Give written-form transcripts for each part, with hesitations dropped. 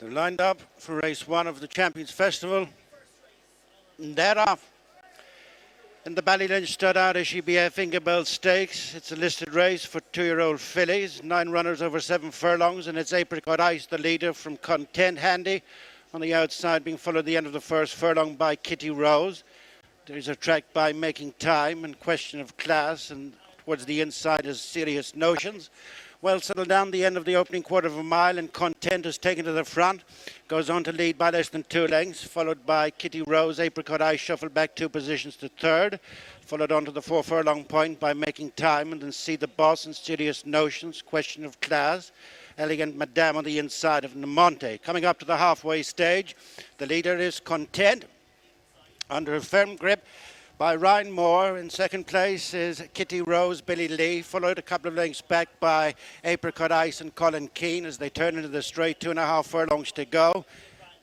They're lined up for race 1 of the Champions Festival. And thereof, in the Ballylinch stud out IBF Ingabelle Stakes. It's a listed race for 2-year-old fillies. 9 runners over 7 furlongs, and it's Apricot Ice, the leader from Content Handy. On the outside, being followed at the end of the first furlong by Kitty Rose. There's a track by Making Time and Question of Class, and towards the inside is Serious Notions. Well settled down the end of the opening quarter of a mile, and Content is taken to the front. Goes on to lead by less than 2 lengths, followed by Kitty Rose. Apricot Eye shuffled back 2 positions to third. Followed on to the 4 furlong point by Making Time, and then See the Boss and Serious Notions, Question of Class. Elegant Madame on the inside of Namonte. Coming up to the halfway stage, the leader is Content. Under a firm grip by Ryan Moore. In second place is Kitty Rose, Billy Lee, followed a couple of lengths back by Apricot Ice and Colin Keane as they turn into the straight. 2.5 furlongs to go.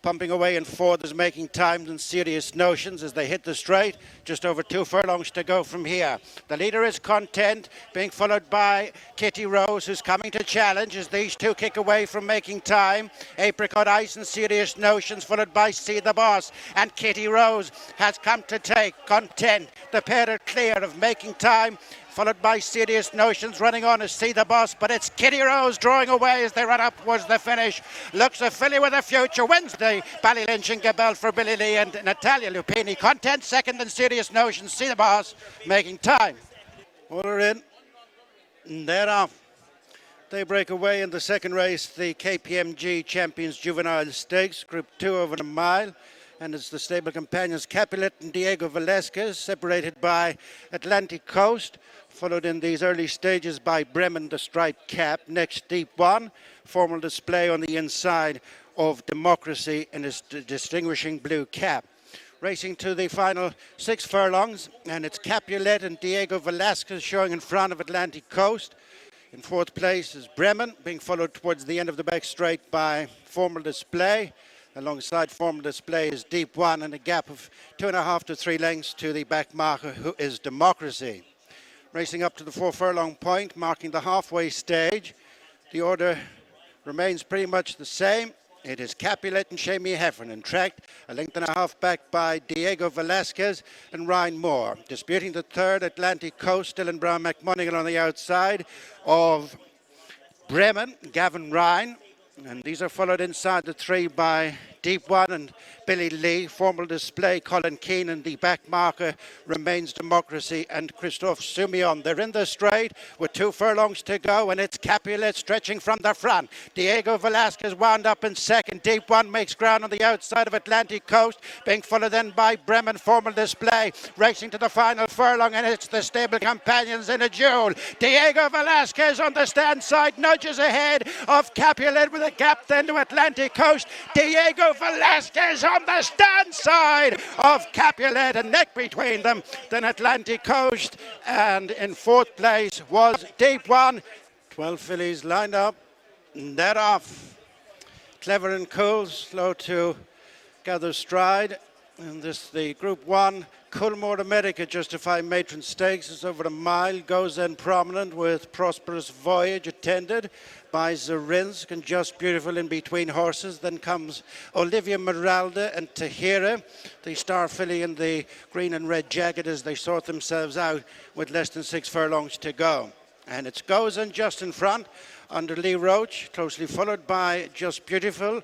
Pumping away in fourth is Making Time and Serious Notions as they hit the straight. Just over 2 furlongs to go from here. The leader is Content, being followed by Kitty Rose, who's coming to challenge as these two kick away from Making Time. Apricot Ice and Serious Notions, followed by See the Boss. And Kitty Rose has come to take Content. The pair are clear of Making Time, followed by Serious Notions. Running on is See the Boss, but it's Kitty Rose drawing away as they run up towards the finish. Looks a filly with a future. Wins the Ballylinch and Ingabelle for Billy Lee and Natalia Lupini. Content second and Serious Notions. See the Boss, Making Time. Order in. And thereof, they break away in the second race, the KPMG Champions Juvenile Stakes, Group 2 over a mile. And it's the stable companions Capulet and Diego Velasquez, separated by Atlantic Coast, followed in these early stages by Bremen, the striped cap. Next, Deep One, formal display on the inside of Democracy in his distinguishing blue cap. Racing to the final 6 furlongs, and it's Capulet and Diego Velasquez showing in front of Atlantic Coast. In fourth place is Bremen, being followed towards the end of the back straight by Formal Display. Alongside Formal Display is Deep One, and a gap of 2.5 to 3 lengths to the back marker, who is Democracy. Racing up to the 4 furlong point, marking the halfway stage. The order remains pretty much the same. It is Capulet and Shamie Heffernan, tracked 1.5 lengths back by Diego Velasquez and Ryan Moore. Disputing the third, Atlantic Coast, Dylan Brown McMonigal on the outside of Bremen, Gavin Ryan. And these are followed inside the 3 by Deep One and Billy Lee. Formal Display, Colin Keane, and the back marker remains Democracy and Christophe Soumillon. They're in the straight with 2 furlongs to go, and it's Capulet stretching from the front. Diego Velasquez wound up in second. Deep One makes ground on the outside of Atlantic Coast, being followed then by Bremen. Formal Display racing to the final furlong, and it's the stable companions in a duel. Diego Velasquez on the stand side nudges ahead of Capulet with a gap then to Atlantic Coast. Diego Velasquez on the stand side of Capulet, and neck between them. Then Atlantic Coast, and in fourth place was Deep One. 12 fillies lined up. And that off. Clever and Cool, slow to gather stride. And this, the Group 1 Coolmore America Justify Matron Stakes is over a mile. Goes in prominent with Prosperous Voyage, attended by Zarinsk and Just Beautiful in between horses. Then comes Olivia Meralda and Tahiyra, the star filly in the green and red jacket, as they sort themselves out with less than 6 furlongs to go. And it's Goes in just in front under Lee Roach, closely followed by Just Beautiful,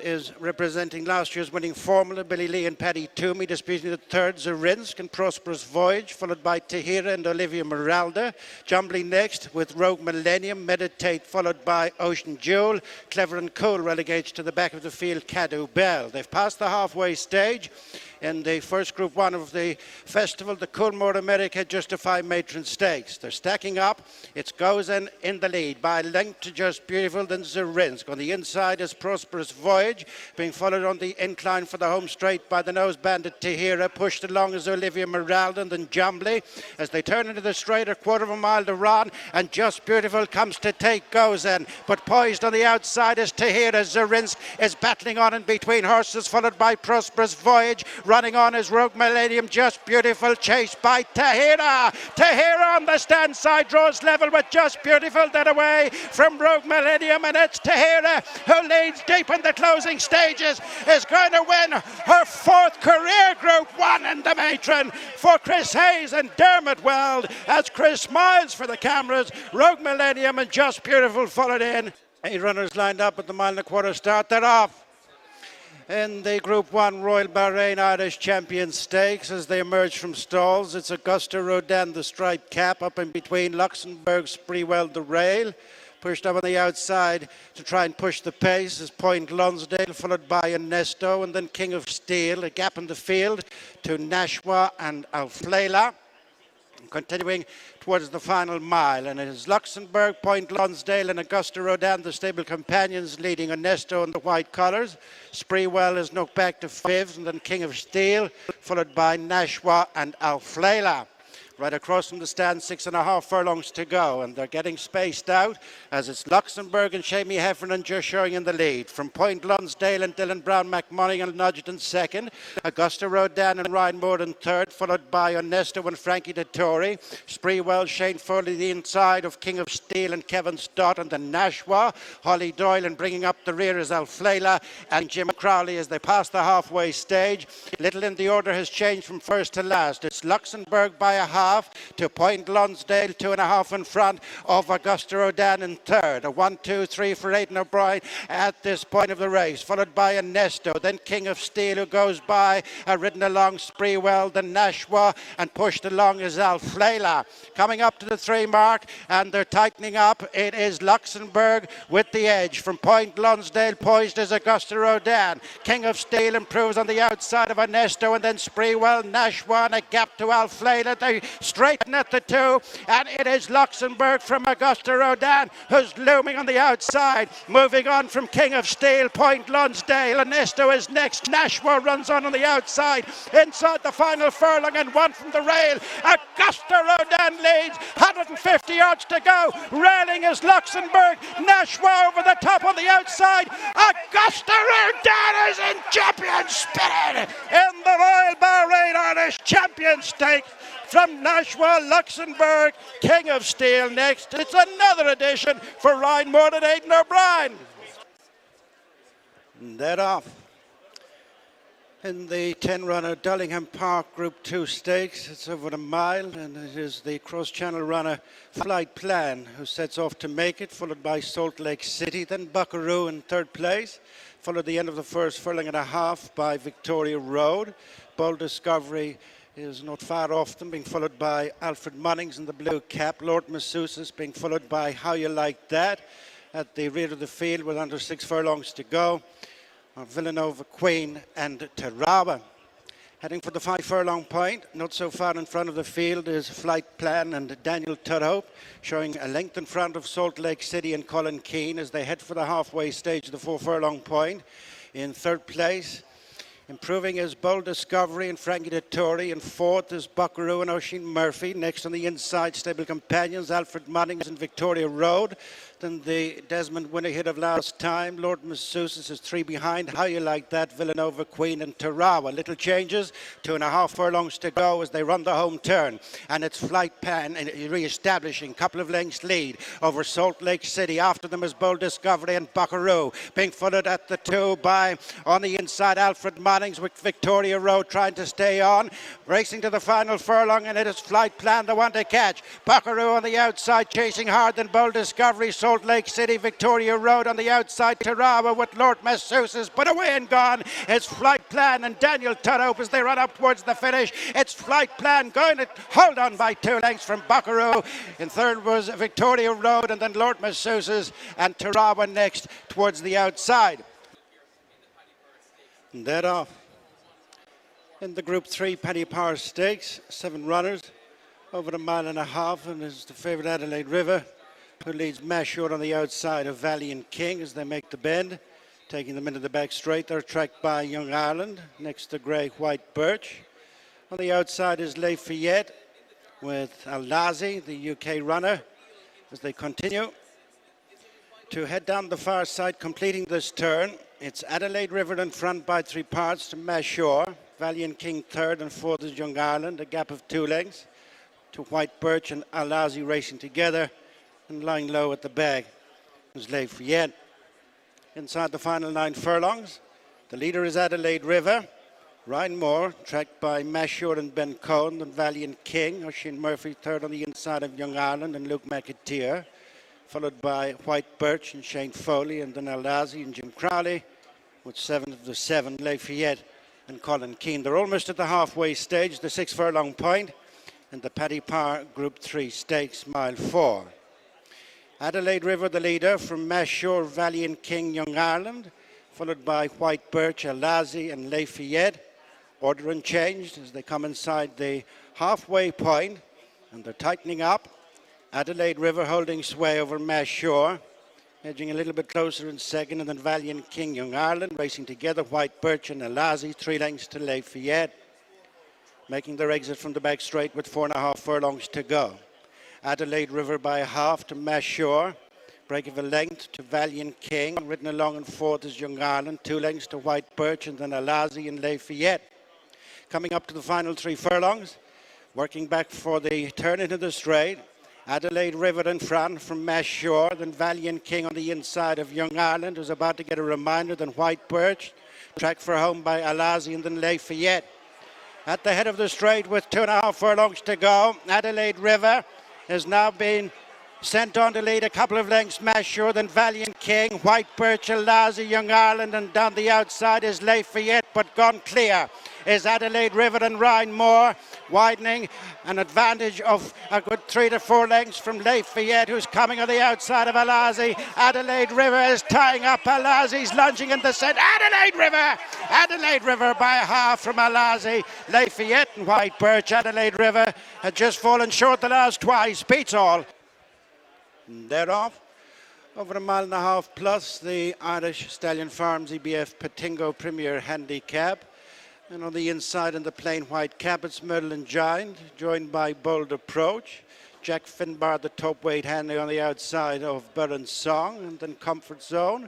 is representing last year's winning formula, Billy Lee and Paddy Toomey. Disputing the third, Zarinsk and Prosperous Voyage, followed by Tahiyra and Olivia Meralda. Jumbly next with Rogue Millennium. Meditate, followed by Ocean Jewel. Clever and Cool relegates to the back of the field, Cadu Bell. They've passed the halfway stage in the first Group 1 of the festival, the Coolmore America Justify Matron Stakes. They're stacking up. It goes in the lead by a length to Just Beautiful, then Zarinsk. On the inside is Prosperous Voyage, being followed on the incline for the home straight by the nose bandit Tahiyra, pushed along as Olivia Meralda, and then Jumbly as they turn into the straight, 1/4 mile to run, and Just Beautiful comes to take Goes in, but poised on the outside is Tahiyra. Zarinsk is battling on in between horses, followed by Prosperous Voyage. Running on is Rogue Millennium, Just Beautiful, chased by Tahiyra. Tahiyra on the stand side draws level with Just Beautiful, then away from Rogue Millennium, and it's Tahiyra who leads deep in the closing stages, is going to win her fourth career Group 1 in the Matron for Chris Hayes and Dermot Weld, as Chris smiles for the cameras. Rogue Millennium and Just Beautiful followed in. 8 runners lined up at the mile and a quarter start. They're off in the Group 1 Royal Bahrain Irish Champion Stakes as they emerge from stalls. It's Auguste Rodin, the striped cap, up in between Luxembourg, Spreewell, the rail. Pushed up on the outside to try and push the pace is Point Lonsdale, followed by Ernesto, and then King of Steel. A gap in the field to 𝘍𝙍𝙍 and 𝘼𝙡𝙍𝙍. Continuing towards the final mile, and it is Luxembourg, Point Lonsdale and Auguste Rodin, the stable companions, leading Ernesto in the white colours. Spreewell is knocked back to 5th, and then King of Steel, followed by 𝘍𝙍𝙍 and 𝘼𝙡𝙍𝙍. Right across from the stand, 6.5 furlongs to go, and they're getting spaced out as it's Luxembourg and Shamie Heffernan just showing in the lead. From Point Lonsdale and Dylan Brown McMonaghan nudged in second. Auguste Rodin and Ryan Moore in third, followed by Ernesto and Frankie Dettori. Spreewell, Shane Foley the inside of King of Steel and Kevin Stott, and then 𝘍𝙍𝙍. Holly Doyle, and bringing up the rear is 𝘼𝙡𝙍𝙍 and Jim Crowley as they pass the halfway stage. Little in the order has changed from first to last. It's Luxembourg by a half to Point Lonsdale, 2.5 in front of Auguste Rodin in third. A 1-2-3 for Aidan O'Brien at this point of the race, followed by Ernesto, then King of Steel, who goes by, ridden along Spreewell, then 𝘍𝙍𝙍, and pushed along is 𝘼𝙡𝙍𝙍. Coming up to the 3 mark, and they're tightening up. It is Luxembourg with the edge. From Point Lonsdale, poised is Auguste Rodin. King of Steel improves on the outside of Ernesto, and then Spreewell, 𝘍𝙍𝙍, and a gap to 𝘼𝙡𝙍𝙍. They straighten at the 2, and it is Luxembourg from Auguste Rodin who's looming on the outside. Moving on from King of Steel, Point Lonsdale. Ernesto is next. 𝘍𝙍𝙍 runs on the outside inside the final furlong, and 1 from the rail. Auguste Rodin leads, 150 yards to go. Railing is Luxembourg. 𝘍𝙍𝙍 over the top on the outside. Auguste Rodin is in champion spirit in the Royal Bahrain Irish Champion Stakes. From 𝘍𝙍𝙍, Luxembourg, King of Steel next. It's another edition for Ryan Moore and Aidan O'Brien. And they're off in the 10-runner Dullingham Park Group 2 Stakes. It's over a mile, and it is the cross-channel runner Flight Plan who sets off to make it, followed by Salt Lake City, then Buckaroo in third place, followed the end of the first furlong and a half by Victoria Road. Bold Discovery is not far off them, being followed by Alfred Munnings in the blue cap. Lord Massousis being followed by How You Like That at the rear of the field with under 6 furlongs to go. Villanova Queen and 𝘍𝙍𝙍. Heading for the 5 furlong point, not so far in front of the field is Flight Plan and Daniel Tudhope, showing a length in front of Salt Lake City and Colin Keane as they head for the halfway stage of the 4 furlong point. In third place, improving is Bold Discovery and Frankie Dettori. In fourth is Buckaroo and Oisin Murphy. Next on the inside, stable companions Alfred Munnings and Victoria Road. Then the Desmond winner hit of last time. Lord Massousis is 3 behind. How You Like That, Villanova Queen and 𝘍𝙍𝙍. Little changes, 2.5 furlongs to go as they run the home turn. And it's Flight Plan re-establishing couple of lengths lead over Salt Lake City. After them is Bold Discovery and Buckaroo. Being followed at the 2 by, on the inside, Alfred Munnings with Victoria Road trying to stay on. Racing to the final furlong, and it is Flight Plan the one to catch. Buckaroo on the outside chasing hard, then Bold Discovery. Salt Lake City, Victoria Road on the outside, 𝘍𝙍𝙍 with Lord Massousis, but away and gone. It's Flight Plan and Daniel Tudhope as they run up towards the finish. It's Flight Plan going to hold on by 2 lengths from Buckaroo. In third was Victoria Road, and then Lord Massousis and 𝘍𝙍𝙍 next towards the outside. And they're off in the Group 3 Paddy Power Stakes. 7 runners over a mile and a half, and is the favourite Adelaide River, who leads 𝘍𝙍𝙍 on the outside of Valiant King as they make the bend. Taking them into the back straight, they're tracked by Young Ireland, next to Grey White Birch. On the outside is Lafayette with Al-Nazi, the UK runner, as they continue to head down the far side, completing this turn. It's Adelaide River in front by 3 parts to 𝘍𝙍𝙍. Valiant King third, and fourth is Young Ireland, a gap of 2 lengths to White Birch and Alazi racing together, and lying low at the bag is 𝘍𝙧𝙍𝙘𝙧. Inside the final 9 furlongs, the leader is Adelaide River. Ryan Moore, tracked by Mashur and Ben Cohen, and Valiant King. Oisin Murphy third on the inside of Young Ireland and Luke McAteer, followed by White Birch and Shane Foley, and then Alazi and Jim Crowley, with 7 of the 7, 𝘍𝙧𝙍𝙧 and Colin Keane. They're almost at the halfway stage, the 6 furlong point, and the Paddy Power Group 3 Stakes, mile 4. Adelaide River, the leader, from Mashur, Valiant King, Young Ireland, followed by White Birch, Alazi and 𝘍𝙧𝙍𝙧. Order unchanged as they come inside the halfway point, and they're tightening up. Adelaide River holding sway over Mashur, edging a little bit closer in second, and then Valiant King, Young Ireland racing together. White Birch and Alazi 3 lengths to 𝘍𝙧𝙍𝙧, making their exit from the back straight with 4.5 furlongs to go. Adelaide River by a half to Mashur, break of a length to Valiant King. Ridden along in fourth is Young Ireland, 2 lengths to White Birch, and then Alazi and 𝘍𝙧𝙍𝙧. Coming up to the final 3 furlongs, working back for the turn into the straight. Adelaide River in front from Mashur, then Valiant King on the inside of Young Ireland, who's about to get a reminder, then White Birch, tracked for home by Alazi, and then 𝘍𝙧𝙍𝙧. At the head of the straight with 2.5 furlongs to go, Adelaide River has now been sent on to lead a couple of lengths. Mashur, then Valiant King, White Birch, Alazi, Young Ireland, and down the outside is 𝘍𝙧𝙍𝙧, but gone clear is Adelaide River and Ryan Moore, widening an advantage of a good 3 to 4 lengths from 𝘍𝙧𝙍𝙧, who's coming on the outside of Alazi. Adelaide River is tying up. Alazi's lunging in the centre. Adelaide River by a half from Alazi. 𝘍𝙧𝙍𝙧 and White Birch. Adelaide River had just fallen short the last twice. Beats all. And they're off. Over 1.5 miles plus, the Irish Stallion Farms EBF Petingo Premier Handicap. And on the inside in the plain white cap, it's Merlin Giant, joined by Bold Approach. Jack Finbar, the top weight handy on the outside of Burren Song, and then Comfort Zone.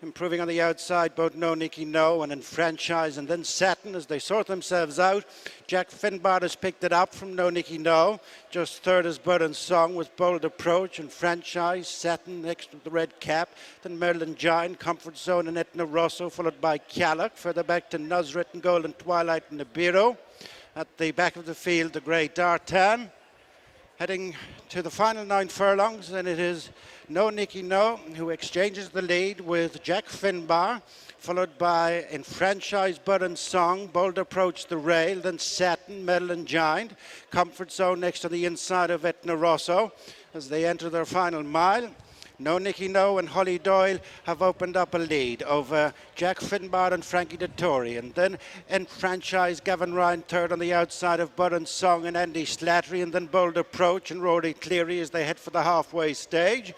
Improving on the outside, both No Nicky No and Enfranchise, and then Satin as they sort themselves out. Jack Finbar has picked it up from No Nicky No. Just third is Burren Song with Bold Approach and Franchise. Satin next with the red cap. Then Merlin Giant, Comfort Zone and Etna Rosso, followed by Callock. Further back to Nuzret and Golden Twilight and Nibiru. At the back of the field, the grey Dartan. Heading to the final 9 furlongs, and it is No Nicky No who exchanges the lead with Jack Finbar, followed by Enfranchise, Burren Song, Bold Approach, the rail, then Satin, Merlin Giant, Comfort Zone next to the inside of Etna Rosso as they enter their final mile. No Nicky No and Holly Doyle have opened up a lead over Jack Finbar and Frankie Dettori, and then Enfranchise, Gavin Ryan third on the outside of Burren Song and Andy Slattery, and then Bold Approach and Rory Cleary as they head for the halfway stage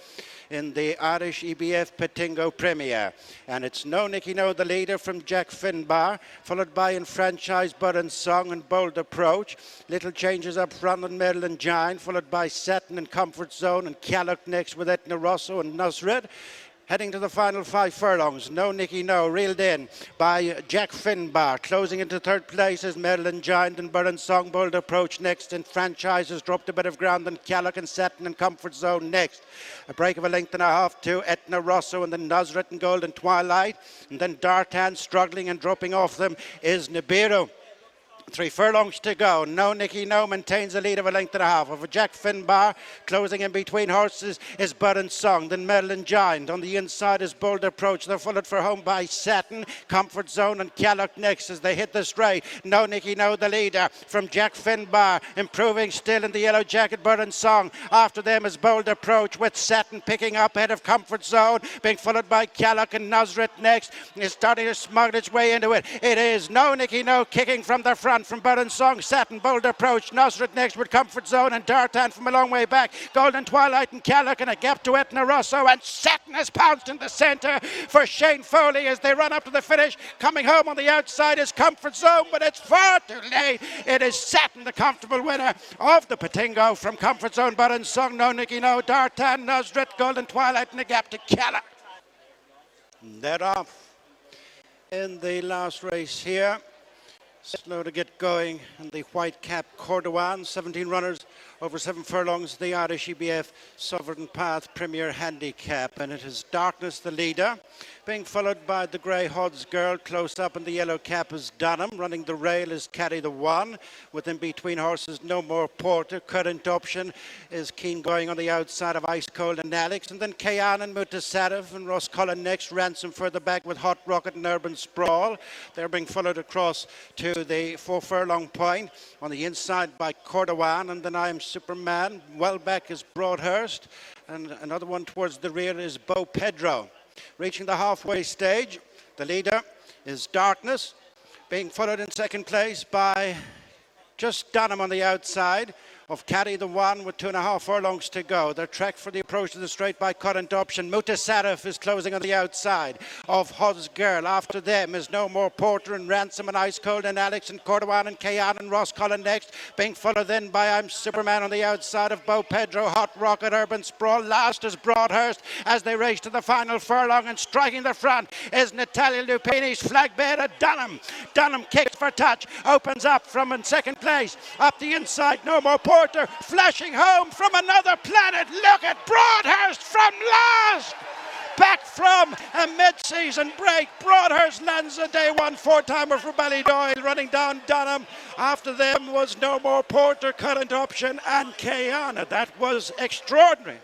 in the Irish EBF Petingo Premier. And it's No Nicky No, the leader, from Jack Finbar, followed by Enfranchise, Burren Song and Bold Approach. Little changes up front on Merlin Giant, followed by Satin and Comfort Zone, and Callock next with Etna Rosso and Nuzred. Heading to the final 5 furlongs, No Nicky No reeled in by Jack Finbar. Closing into third place is Merlin Giant and Burren Song. Bold Approach next, and Franchise has dropped a bit of ground, and Callock and Satin and Comfort Zone next. A break of 1.5 lengths to Etna Rosso, and then Nuzret and Golden Twilight, and then Dartan struggling, and dropping off them is Nibiru. 3 furlongs to go. No Nicky No maintains a lead of 1.5 lengths over Jack Finbar. Closing in between horses is Burren Song, then Merlin Giant. On the inside is Bold Approach. They're followed for home by Satin, Comfort Zone and Callock next as they hit the straight. No Nicky No, the leader, from Jack Finbar. Improving still in the yellow jacket, Burren Song. After them is Bold Approach, with Satin picking up ahead of Comfort Zone, being followed by Callock, and Nuzret next is starting to smuggle its way into it. It is No Nicky No kicking from the front from Burren Song, Satin, Bold Approach, Nuzret next with Comfort Zone, and Dartan from a long way back. Golden Twilight and Callock, and a gap to Etna Rosso, and Satin has pounced in the centre for Shane Foley as they run up to the finish. Coming home on the outside is Comfort Zone, but it's far too late. It is Satin, the comfortable winner of the Petingo, from Comfort Zone, Burren Song, No Nicky No, Dartan, Nuzret, Golden Twilight, and a gap to Callock. They're off in the last race here. Slow to get going, and the white cap Cordovan, 17 runners over 7 furlongs, the Irish EBF Sovereign Path Premier Handicap, and it is Darkness the leader, being followed by the grey Hod's Girl close up, and the yellow cap is Dunham. Running the rail is Caddy the One, with in between horses No More Porter. Current Option is keen going on the outside of Ice Cold and Alex, and then Kayan and Mutasarif and Ross Cullen next. Ransom further back with Hot Rocket and Urban Sprawl. They're being followed across to the 4 furlong point on the inside by Cordovan, and then I Am Superman. Well back is Broadhurst, and another one towards the rear is Bo Pedro. Reaching the halfway stage, the leader is Darkness, being followed in second place by just Dunham on the outside of Caddy the One with 2.5 furlongs to go. They're tracked for the approach to the straight by Current Option. Mutasarif is closing on the outside of Hod's Girl. After them is No More Porter and Ransom and Ice Cold and Alex and Cordovan and Kayan and Ross Cullen next. Being followed then by I'm Superman on the outside of Bo Pedro, Hot Rocket, Urban Sprawl. Last is Broadhurst as they race to the final furlong, and striking the front is Natalia Lupini's flag bearer Dunham. Dunham kicks for touch, opens up from in second place. Up the inside, No More Porter flashing home from another planet. Look at Broadhurst from last. Back from a mid-season break. Broadhurst lands a day one 4-timer for Ballydoyle, running down Dunham. After them was No More Porter, Current Option and Kayana. That was extraordinary.